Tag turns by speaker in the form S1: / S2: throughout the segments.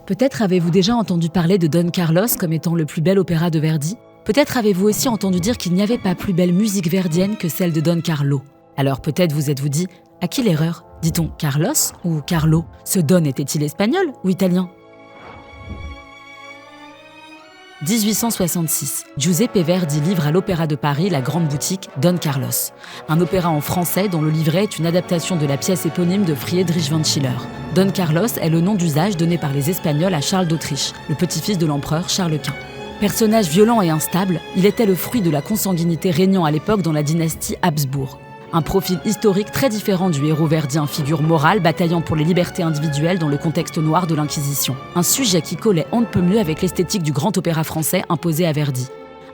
S1: Peut-être avez-vous déjà entendu parler de Don Carlos comme étant le plus bel opéra de Verdi. Peut-être avez-vous aussi entendu dire qu'il n'y avait pas plus belle musique verdienne que celle de Don Carlo. Alors peut-être vous êtes-vous dit, à qui l'erreur? Dit-on Carlos ou Carlo? Ce Don était-il espagnol ou italien? 1866, Giuseppe Verdi livre à l'Opéra de Paris la grande boutique Don Carlos, un opéra en français dont le livret est une adaptation de la pièce éponyme de Friedrich von Schiller. Don Carlos est le nom d'usage donné par les Espagnols à Charles d'Autriche, le petit-fils de l'empereur Charles Quint. Personnage violent et instable, il était le fruit de la consanguinité régnant à l'époque dans la dynastie Habsbourg. Un profil historique très différent du héros verdien, figure morale bataillant pour les libertés individuelles dans le contexte noir de l'Inquisition. Un sujet qui collait on ne peut mieux avec l'esthétique du grand opéra français imposé à Verdi.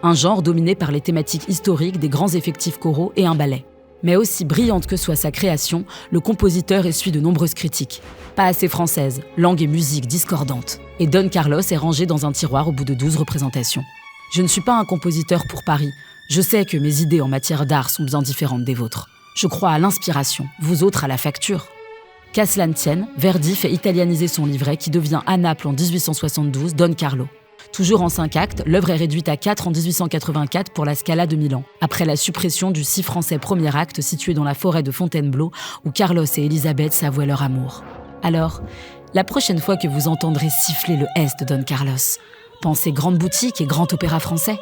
S1: Un genre dominé par les thématiques historiques des grands effectifs choraux et un ballet. Mais aussi brillante que soit sa création, le compositeur essuie de nombreuses critiques. Pas assez française, langue et musique discordantes. Et Don Carlos est rangé dans un tiroir au bout de 12 représentations. Je ne suis pas un compositeur pour Paris. Je sais que mes idées en matière d'art sont bien différentes des vôtres. Je crois à l'inspiration, vous autres à la facture. Qu'à cela ne tienne, Verdi fait italianiser son livret qui devient à Naples en 1872 Don Carlo. Toujours en 5 actes, l'œuvre est réduite à 4 en 1884 pour la Scala de Milan, après la suppression du 6 français premier acte situé dans la forêt de Fontainebleau où Carlos et Elisabeth s'avouaient leur amour. Alors, la prochaine fois que vous entendrez siffler le S de Don Carlos, pensez grande boutique et grand opéra français.